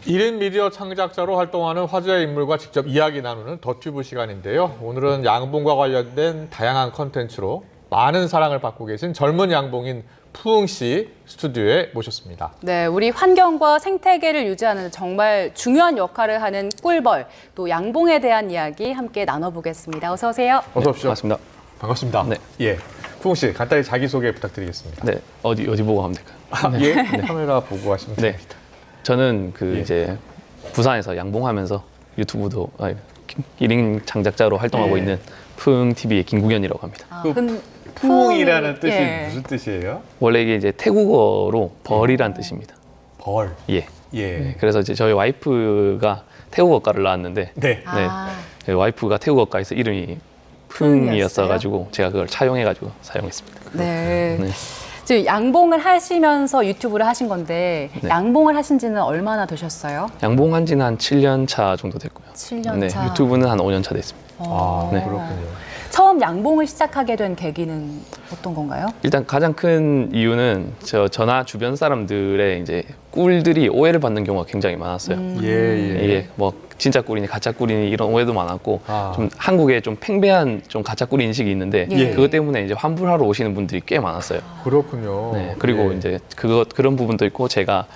1인 미디어 창작자로 활동하는 화제의 인물과 직접 이야기 나누는 더튜브 시간인데요. 오늘은 양봉과 관련된 다양한 컨텐츠로 많은 사랑을 받고 계신 젊은 양봉인 푸흥 씨 스튜디오에 모셨습니다. 네, 우리 환경과 생태계를 유지하는 정말 중요한 역할을 하는 꿀벌, 또 양봉에 대한 이야기 함께 나눠보겠습니다. 어서 오세요. 어서 오십시오. 반갑습니다. 반갑습니다. 네. 예, 푸흥 씨 간단히 자기소개 부탁드리겠습니다. 네, 어디 보고 하면 될까요? 아, 예, 카메라 보고 하시면 네. 됩니다. 저는 예. 이제 부산에서 양봉하면서 유튜브도 1인 창작자로 활동하고 예. 있는 푸흥 TV의 김국현이라고 합니다. 푸흥이라는 뜻이 예. 무슨 뜻이에요? 원래 이게 이제 태국어로 벌이란 뜻입니다. 벌. 예. 예. 네, 그래서 이제 저희 와이프가 태국어과를 나왔는데 네. 저희 와이프가 태국어과에서 이름이 푸흥이었어가지고 제가 그걸 차용해가지고 사용했습니다. 네. 네. 지금 양봉을 하시면서 유튜브를 하신 건데 네. 양봉을 하신 지는 얼마나 되셨어요? 양봉한 지는 한 7년 차 정도 됐고요. 7년 네, 차. 유튜브는 한 5년 차 됐습니다. 아, 네. 그렇군요. 처음 양봉을 시작하게 된 계기는 어떤 건가요? 일단 가장 큰 이유는 저나 주변 사람들의 이제 꿀들이 오해를 받는 경우가 굉장히 많았어요. 예, 예. 이게 뭐 진짜 꿀이니 가짜 꿀이니 이런 오해도 많았고 아. 좀 한국에 좀 팽배한 좀 가짜 꿀 인식이 있는데 예. 그것 때문에 이제 환불하러 오시는 분들이 꽤 많았어요. 그렇군요. 네, 그리고 예. 이제 그런 부분도 있고 제가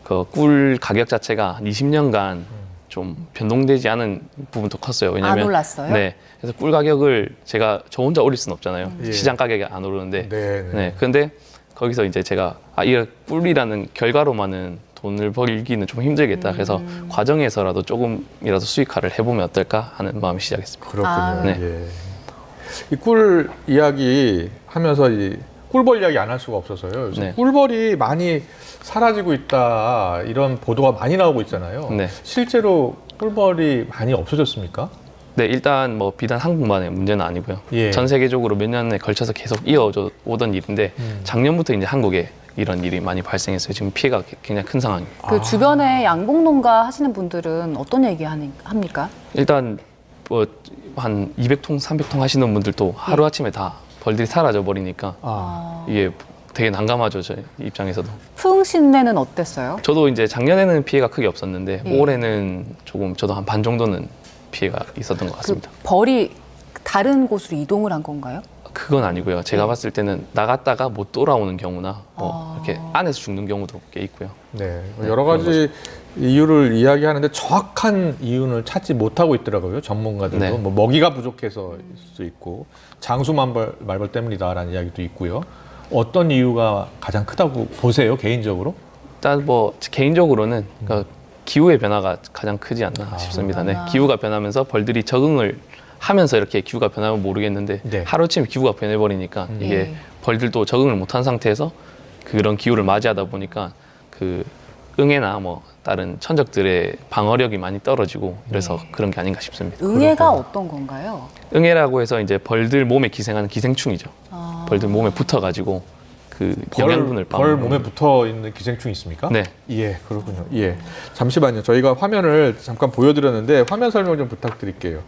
그 꿀 가격 자체가 20년간 좀 변동되지 않은 부분도 컸어요. 왜냐면 안 올랐어요? 네, 그래서 꿀 가격을 저 혼자 올릴 수는 없잖아요. 예. 시장 가격이 안 오르는데. 네, 네. 네, 근데 거기서 이제 제가 이 꿀이라는 결과로만은 돈을 벌기는 좀 힘들겠다. 그래서 과정에서라도 조금이라도 수익화를 해보면 어떨까 하는 마음이 시작했습니다. 그렇군요. 아, 네. 예. 이 꿀 이야기 하면서 이 꿀벌 이야기 안 할 수가 없어서요. 요즘 네. 꿀벌이 많이 사라지고 있다 이런 보도가 많이 나오고 있잖아요. 네. 실제로 꿀벌이 많이 없어졌습니까? 네, 일단 뭐 비단 한국만의 문제는 아니고요. 예. 전 세계적으로 몇 년에 걸쳐서 계속 이어져 오던 일인데 작년부터 이제 한국에 이런 일이 많이 발생했어요. 지금 피해가 굉장히 큰 상황입니다. 그 주변에 양봉 농가 하시는 분들은 어떤 얘기 합니까? 일단 뭐 한 200통, 300통 하시는 분들도 하루아침에 다 벌들이 사라져 버리니까 아, 이게 되게 난감하죠, 저희 입장에서도. 푸흥 씨네는 어땠어요? 저도 이제 작년에는 피해가 크게 없었는데 예. 올해는 조금 저도 한 반 정도는 피해가 있었던 것 같습니다. 그 벌이 다른 곳으로 이동을 한 건가요? 그건 아니고요. 제가 봤을 때는 나갔다가 못 돌아오는 경우나 뭐 이렇게 안에서 죽는 경우도 꽤 있고요. 네. 네, 여러 그런 가지 이유를 이야기하는데 정확한 이유는 찾지 못하고 있더라고요. 전문가들도 네. 뭐 먹이가 부족해서일 수도 있고 장수 말벌 때문이다라는 이야기도 있고요. 어떤 이유가 가장 크다고 보세요, 개인적으로? 일단 뭐 개인적으로는 그러니까 기후의 변화가 가장 크지 않나 싶습니다. 네. 변화. 기후가 변하면서 벌들이 적응을 하면서 이렇게 기후가 변하면 모르겠는데 네. 하루아침에 기후가 변해버리니까 이게 예. 벌들도 적응을 못한 상태에서 그런 기후를 맞이하다 보니까 그 응애나 뭐 다른 천적들의 방어력이 많이 떨어지고 그래서 그런 게 아닌가 싶습니다. 응애가 어떤 건가요? 응애라고 해서 이제 벌들 몸에 기생하는 기생충이죠. 아. 벌들 몸에 붙어가지고 그 영양분을 벌 몸에 붙어 있는 기생충이 있습니까? 네. 예, 그렇군요. 예. 잠시만요. 저희가 화면을 잠깐 보여드렸는데 화면 설명 좀 부탁드릴게요.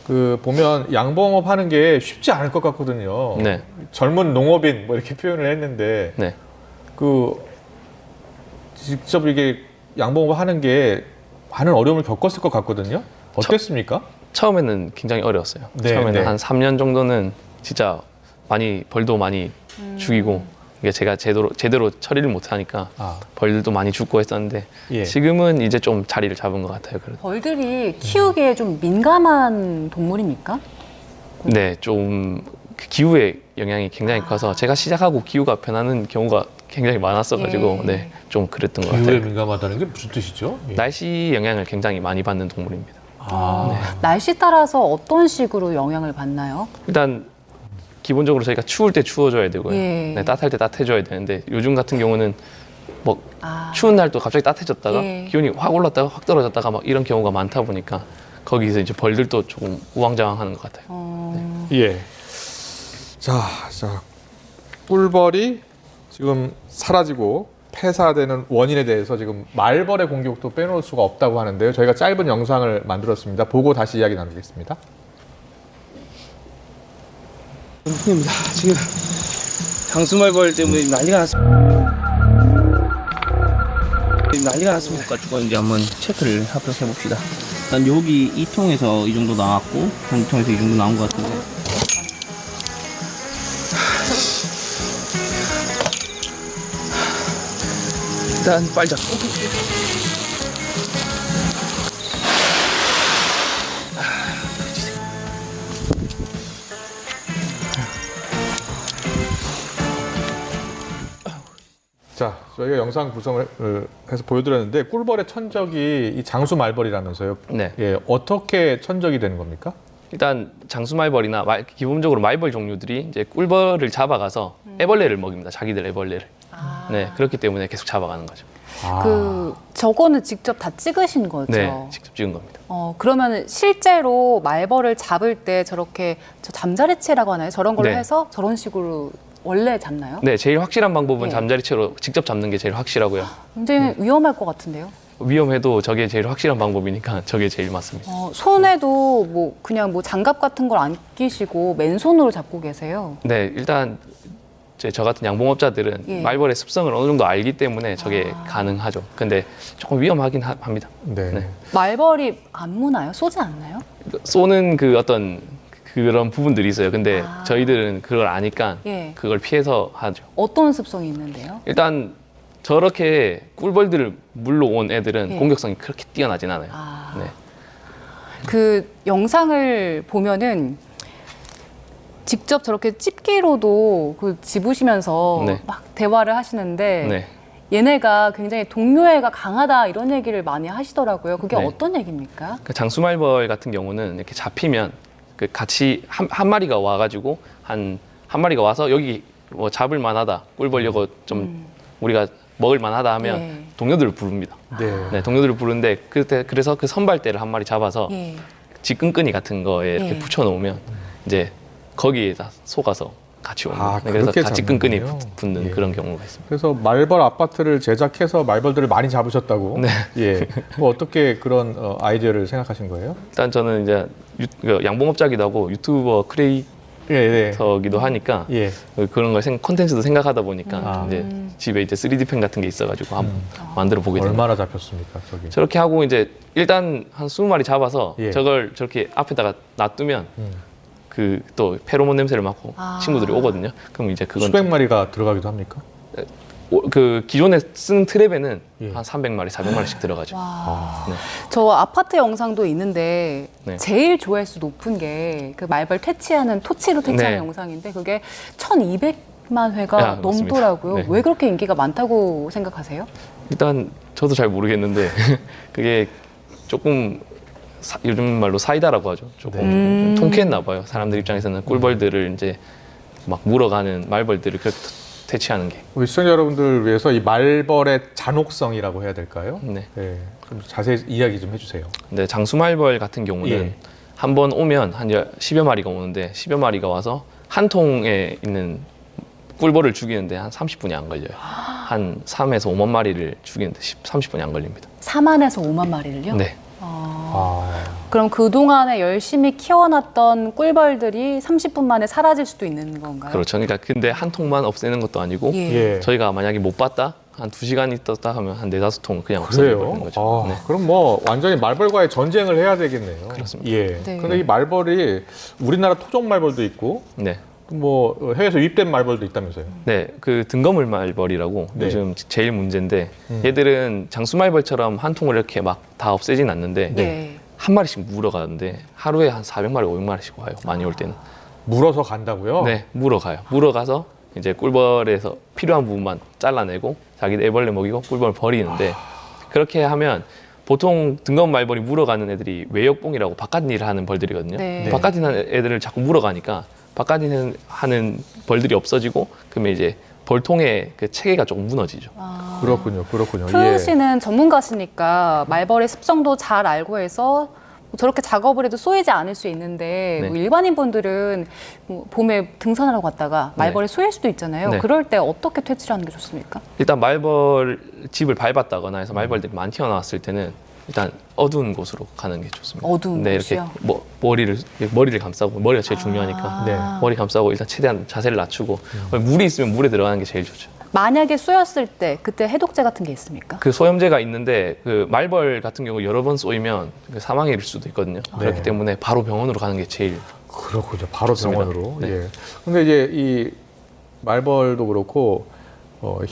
그 보면 양봉업 하는 게 쉽지 않을 것 같거든요. 네. 젊은 농업인 뭐 이렇게 표현을 했는데 네. 그 직접 이게 양봉업 하는 게 많은 어려움을 겪었을 것 같거든요. 어땠습니까? 처음에는 굉장히 어려웠어요. 네, 처음에는 네. 한 3년 정도는 진짜 벌도 많이 죽이고 이게 제가 제대로 처리를 못 하니까 아, 벌들도 많이 죽고 했었는데 예. 지금은 이제 좀 자리를 잡은 것 같아요. 그래도. 벌들이 키우기에 좀 민감한 동물입니까? 네, 좀그 기후의 영향이 굉장히 커서 제가 시작하고 기후가 변하는 경우가 굉장히 많았어가지고 예. 네, 좀 그랬던 것 기후에 같아요. 민감하다는 게 무슨 뜻이죠? 예. 날씨 영향을 굉장히 많이 받는 동물입니다. 아, 날씨 따라서 어떤 식으로 영향을 받나요? 일단 기본적으로 저희가 추울 때 추워져야 되고요. 예. 네, 따뜻할 때 따뜻해져야 되는데 요즘 같은 경우는 뭐 아. 추운 날도 갑자기 따뜻해졌다가 예. 기온이 확 올랐다가 확 떨어졌다가 막 이런 경우가 많다 보니까 거기서 이제 벌들도 조금 우왕좌왕하는 것 같아요. 예. 자, 꿀벌이 지금 사라지고 폐사되는 원인에 대해서 지금 말벌의 공격도 빼놓을 수가 없다고 하는데요. 저희가 짧은 영상을 만들었습니다. 보고 다시 이야기 나누겠습니다. 입니다. 지금 장수말벌 때문에 난리가 났습니다. 난리가 났습니다. 가지고 이제 한번 체크를 합격해 봅시다. 일단 여기 이 통에서 이 정도 나왔고, 이 통에서 이 정도 나온 것 같은데. 일단 빨리 잡고. 자, 저희가 영상 구성을 해서 보여드렸는데 꿀벌의 천적이 이 장수 말벌이라면서요. 네. 예, 어떻게 천적이 되는 겁니까? 일단 장수말벌이나 기본적으로 말벌 종류들이 이제 꿀벌을 잡아가서 애벌레를 먹입니다. 자기들 애벌레를. 네, 그렇기 때문에 계속 잡아가는 거죠. 저거는 직접 다 찍으신 거죠? 네, 직접 찍은 겁니다. 그러면 실제로 말벌을 잡을 때 저렇게 저 잠자리채라고 하나요? 저런 걸로 네. 해서 저런 식으로 원래 잡나요? 네, 제일 확실한 방법은 네. 잠자리채로 직접 잡는 게 제일 확실하고요. 굉장히 위험할 것 같은데요? 위험해도 저게 제일 확실한 방법이니까 저게 제일 맞습니다. 손에도 뭐 그냥 뭐 장갑 같은 걸 안 끼시고 맨손으로 잡고 계세요. 네, 일단 저 같은 양봉업자들은 예. 말벌의 습성을 어느 정도 알기 때문에 저게 가능하죠. 근데 조금 위험하긴 합니다. 네. 네. 말벌이 안 무나요? 쏘지 않나요? 쏘는 그 어떤 그런 부분들이 있어요. 근데 저희들은 그걸 아니까 예. 그걸 피해서 하죠. 어떤 습성이 있는데요? 일단 저렇게 꿀벌들을 물러 온 애들은 예. 공격성이 그렇게 뛰어나진 않아요. 네. 그 영상을 보면은 직접 저렇게 집게로도 그 집으시면서 네. 막 대화를 하시는데 네. 얘네가 굉장히 동료애가 강하다 이런 얘기를 많이 하시더라고요. 그게 네. 어떤 얘기입니까? 그 장수말벌 같은 경우는 이렇게 잡히면 그 같이 한 마리가 와가지고 한 마리가 와서 여기 뭐 잡을 만하다 꿀벌 이거 좀 우리가 먹을 만하다 하면 예. 동료들을 부릅니다. 네. 네, 동료들을 부르는데 그래서 그 선발대를 한 마리 잡아서 예. 직끈끈이 같은 거에 이렇게 예. 붙여놓으면 이제 거기에다 속아서 같이 옵니다. 아, 그래서 그렇게 같이 끈끈이 잡는군요. 붙는 예. 그런 경우가 있습니다. 그래서 말벌 아파트를 제작해서 말벌들을 많이 잡으셨다고. 네. 예. 뭐 어떻게 그런 아이디어를 생각하신 거예요? 일단 저는 이제 양봉업자기도 하고 유튜버 크리에이터기도 예, 하니까 예. 그런 걸 콘텐츠도 생각하다 보니까 아. 이제 집에 이제 3D 펜 같은 게 있어가지고 한번 만들어 보게 됩니다. 얼마나 잡혔습니까, 저기? 저렇게 하고 이제 일단 한 20마리 잡아서 예. 저걸 저렇게 앞에다가 놔두면 그 또 페로몬 냄새를 맡고 친구들이 오거든요. 그럼 이제 그건 수백 마리가 들어가기도 합니까? 그 기존에 쓴 트랩에는 예. 한 300마리, 400마리씩 들어가죠. 와. 네. 저 아파트 영상도 있는데 네. 제일 조회수 높은 게 그 말벌 퇴치하는 토치로 퇴치하는 네. 영상인데 그게 1,200만 회가 아, 맞습니다. 넘더라고요. 네. 왜 그렇게 인기가 많다고 생각하세요? 일단 저도 잘 모르겠는데 그게 조금 요즘 말로 사이다라고 하죠. 조금 좀 통쾌했나 봐요. 사람들 입장에서는 꿀벌들을 이제 막 물어가는 말벌들을 그렇게 퇴치하는 게. 우리 시청자 여러분들을 위해서 이 말벌의 잔혹성이라고 해야 될까요? 네. 예. 좀 자세히 이야기 좀 해주세요. 근데 장수말벌 같은 경우는 예. 한 번 오면 한 10여 마리가 오는데 10여 마리가 와서 한 통에 있는 꿀벌을 죽이는데 한 30분이 안 걸려요. 한 3에서 5만 마리를 죽이는데 30분이 안 걸립니다. 4만에서 5만 마리를요? 네. 그럼 그동안에 열심히 키워놨던 꿀벌들이 30분 만에 사라질 수도 있는 건가요? 그렇죠. 그러니까 근데 한 통만 없애는 것도 아니고 예. 예. 저희가 만약에 못 봤다? 한 2시간 있었다 하면 한 4-5통 그냥 없어지는 그래요? 거죠. 네. 그럼 뭐 완전히 말벌과의 전쟁을 해야 되겠네요. 그렇습니다. 예. 네. 근데 이 말벌이 우리나라 토종 말벌도 있고 네. 뭐 해외에서 유입된 말벌도 있다면서요? 네, 그 등거물 말벌이라고 네. 요즘 제일 문제인데 얘들은 장수말벌처럼 한 통을 이렇게 막 다 없애진 않는데 예. 한 마리씩 물어가는데 하루에 한 400마리, 500마리씩 와요. 많이 올 때는. 물어서 간다고요? 네, 물어가요. 물어가서 이제 꿀벌에서 필요한 부분만 잘라내고 자기들 애벌레 먹이고 꿀벌 버리는데 그렇게 하면 보통 등거물 말벌이 물어가는 애들이 외역봉이라고 바깥 일을 하는 벌들이거든요. 네. 바깥 일 하는 애들을 자꾸 물어가니까 바깥 일 하는 벌들이 없어지고 그러면 이제 벌통의 그 체계가 조금 무너지죠. 그렇군요. 그렇군요. 푸 씨는 전문가시니까 말벌의 습성도 잘 알고 해서 저렇게 작업을 해도 쏘이지 않을 수 있는데 네. 뭐 일반인 분들은 뭐 봄에 등산하러 갔다가 말벌에 쏘일 수도 있잖아요. 네. 그럴 때 어떻게 퇴치를 하는 게 좋습니까? 일단 말벌 집을 밟았다거나 해서 말벌들이 많이 튀어나왔을 때는 일단 어두운 곳으로 가는 게 좋습니다. 어두운 네, 곳이요? 이렇게 머리를 감싸고 머리가 제일 중요하니까 네. 머리 감싸고 일단 최대한 자세를 낮추고 물이 있으면 물에 들어가는 게 제일 좋죠. 만약에 쏘였을 때 그때 해독제 같은 게 있습니까? 그 소염제가 있는데 그 말벌 같은 경우 여러 번 쏘이면 그 사망에 이를 수도 있거든요. 그렇기 때문에 바로 병원으로 가는 게 제일 그렇군요. 바로 좋습니다. 병원으로. 네. 예. 근데 이제 이 말벌도 그렇고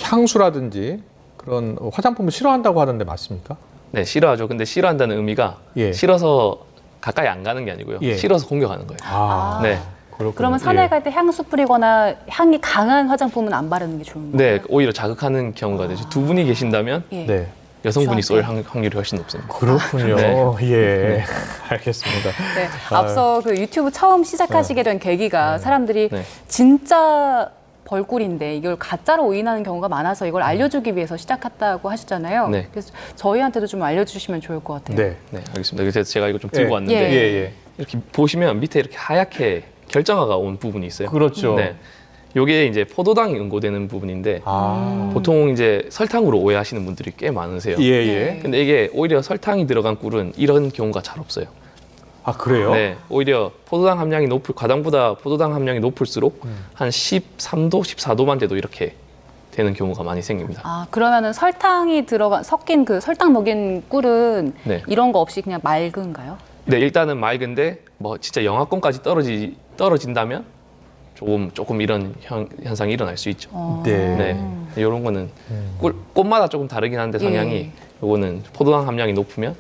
향수라든지 그런 화장품을 싫어한다고 하던데 맞습니까? 네, 싫어하죠. 근데 싫어한다는 의미가 예. 싫어서 가까이 안 가는 게 아니고요. 예. 싫어서 공격하는 거예요. 아, 네. 그렇군요. 그러면 산에 예. 갈 때 향수 뿌리거나 향이 강한 화장품은 안 바르는 게 좋은 거예요? 네, 오히려 자극하는 경우가 되죠. 두 분이 계신다면 예. 네. 여성분이 쏠 저한테. 확률이 훨씬 높습니다. 그렇군요. 네. 예. 알겠습니다. 네, 앞서 그 유튜브 처음 시작하시게 된 계기가 사람들이 네. 진짜 벌꿀인데 이걸 가짜로 오인하는 경우가 많아서 이걸 알려주기 위해서 시작했다고 하셨잖아요. 네. 그래서 저희한테도 좀 알려주시면 좋을 것 같아요. 네. 네, 알겠습니다. 그래서 제가 이거 좀 들고 예. 왔는데 예. 예. 이렇게 보시면 밑에 이렇게 하얗게 결정화가 온 부분이 있어요. 그렇죠. 네. 요게 이제 포도당이 응고되는 부분인데 아. 보통 이제 설탕으로 오해하시는 분들이 꽤 많으세요. 예, 예. 네. 근데 이게 오히려 설탕이 들어간 꿀은 이런 경우가 잘 없어요. 아, 그래요? 네, 오히려 포도당 함량이 과당보다 포도당 함량이 높을수록 한 13도, 14도만 돼도 이렇게 되는 경우가 많이 생깁니다. 아, 그러면은 설탕이 섞인 그 설탕 먹인 꿀은 네. 이런 거 없이 그냥 맑은가요? 네, 일단은 맑은데 뭐 진짜 영하권까지 떨어진다면 조금 이런 현상이 일어날 수 있죠. 네. 네, 이런 거는 꽃마다 조금 다르긴 한데 성향이 예. 요거는 포도당 함량이 높으면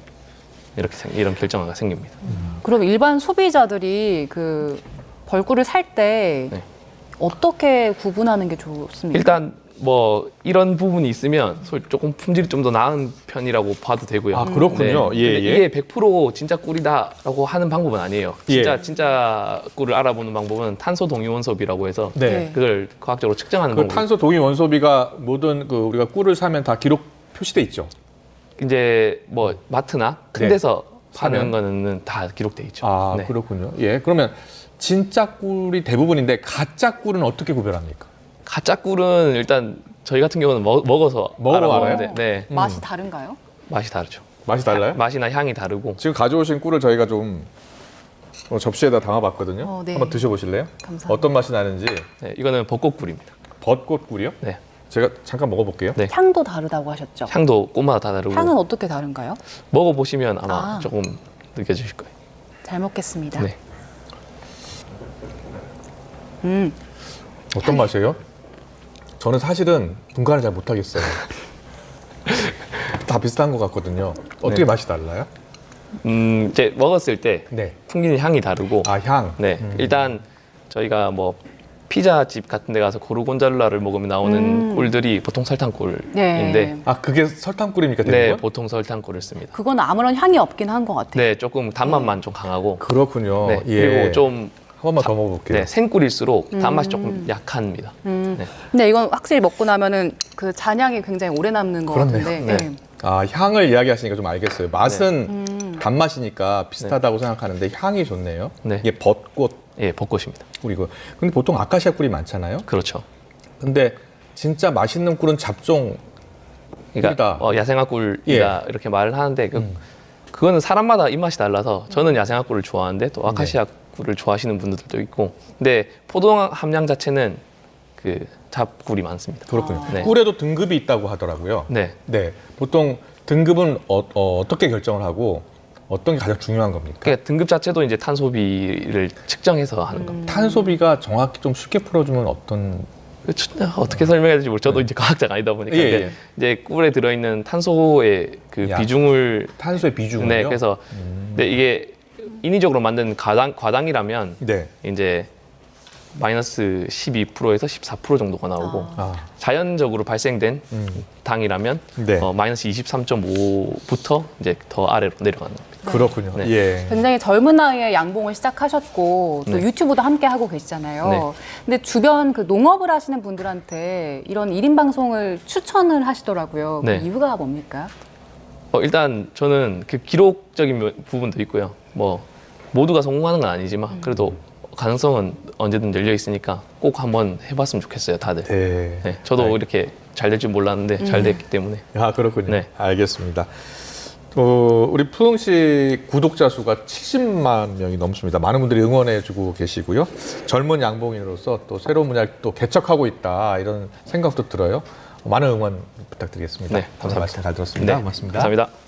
이런 결정화가 생깁니다. 그럼 일반 소비자들이 그 벌꿀을 살 때 네. 어떻게 구분하는 게 좋습니까? 일단 뭐 이런 부분이 있으면 조금 품질이 좀 더 나은 편이라고 봐도 되고요. 아, 그렇군요. 예, 근데 예. 이게 100% 진짜 꿀이다라고 하는 방법은 아니에요. 진짜 꿀을 알아보는 방법은 탄소 동위원소비라고 해서 네. 그걸 과학적으로 측정하는 그 방법. 탄소 동위 원소비가 모든 그 우리가 꿀을 사면 다 기록 표시돼 있죠. 이제 뭐 마트나 큰 네. 데서 파는 사면? 거는 다 기록돼 있죠. 아, 네. 그렇군요. 예. 그러면 진짜 꿀이 대부분인데 가짜 꿀은 어떻게 구별합니까? 가짜 꿀은 일단 저희 같은 경우는 먹어서 먹어봐요? 알아보는데 네, 맛이 다른가요? 맛이 다르죠. 맛이 달라요? 맛이나 향이 다르고 지금 가져오신 꿀을 저희가 좀 접시에다 담아봤거든요. 네. 한번 드셔보실래요? 감사합니다. 어떤 맛이 나는지. 네, 이거는 벚꽃꿀입니다. 벚꽃 꿀이요? 네. 제가 잠깐 먹어볼게요. 네. 향도 다르다고 하셨죠? 향도 꽃마다 다 다르고 향은 어떻게 다른가요? 먹어보시면 아마 아. 조금 느껴지실 거예요. 잘 먹겠습니다. 네. 어떤 맛이에요? 저는 사실은 분간을 잘 못하겠어요. 다 비슷한 것 같거든요. 어떻게 네. 맛이 달라요? 이제 먹었을 때 네. 풍기는 향이 다르고 아, 향. 네. 일단 저희가 뭐 피자집 같은 데 가서 고르곤졸라를 먹으면 나오는 꿀들이 보통 설탕꿀인데 네. 아, 그게 설탕꿀입니까? 네, 대부분? 보통 설탕꿀을 씁니다. 그건 아무런 향이 없긴 한 것 같아요. 네, 조금 단맛만 좀 강하고 그렇군요. 네, 예. 그리고 좀 한 번만 더 먹어볼게요. 네, 생꿀일수록 단맛이 조금 약합니다. 네. 근데 이건 확실히 먹고 나면은 그 잔향이 굉장히 오래 남는 것 그렇네요. 같은데. 네. 아, 향을 이야기하시니까 좀 알겠어요. 맛은 단맛이니까 비슷하다고 생각하는데 향이 좋네요. 네. 이게 벚꽃 예, 벚꽃입니다. 꿀이고. 근데 보통 아카시아 꿀이 많잖아요. 그렇죠. 근데 진짜 맛있는 꿀은 잡종 그러니까 꿀이다. 야생화 꿀이다 예. 이렇게 말을 하는데 그거는 사람마다 입맛이 달라서 저는 야생화 꿀을 좋아하는데 또 아카시아 꿀을 좋아하시는 분들도 있고 근데 포도 함량 자체는 그 잡꿀이 많습니다. 그렇군요. 네. 꿀에도 등급이 있다고 하더라고요. 네. 네. 보통 등급은 어떻게 결정을 하고 어떤 게 가장 중요한 겁니까? 그러니까 등급 자체도 이제 탄소비를 측정해서 하는 겁니다. 탄소비가 정확히 좀 쉽게 풀어주면 어떤 어떻게 설명해야 될지 모르 저도 이제 과학자가 아니다 보니까 예, 근데 예. 이제 꿀에 들어있는 탄소의 그 야. 비중을 탄소의 비중을요? 네, 그래서 근데 이게 인위적으로 만든 과당이라면 네. 이제 마이너스 12%에서 14% 정도가 나오고 아, 자연적으로 발생된 당이라면 네. 마이너스 23.5부터 이제 더 아래로 내려가는 겁니다. 그렇군요. 네. 예. 굉장히 젊은 나이에 양봉을 시작하셨고 또 네. 유튜브도 함께 하고 계시잖아요. 네. 근데 주변 그 농업을 하시는 분들한테 이런 1인 방송을 추천을 하시더라고요. 그 네. 이유가 뭡니까? 일단 저는 그 기록적인 부분도 있고요. 뭐 모두가 성공하는 건 아니지만 그래도 가능성은 언제든 열려 있으니까 꼭 한번 해봤으면 좋겠어요, 다들. 네. 네, 저도 이렇게 잘 될 줄 몰랐는데 잘 됐기 때문에. 아, 그렇군요. 네. 알겠습니다. 우리 푸흥 씨 구독자 수가 70만 명이 넘습니다. 많은 분들이 응원해주고 계시고요. 젊은 양봉인으로서 또 새로운 분야를 또 개척하고 있다 이런 생각도 들어요. 많은 응원 부탁드리겠습니다. 네, 감사합니다. 말씀 잘 들었습니다. 네, 고맙습니다. 감사합니다.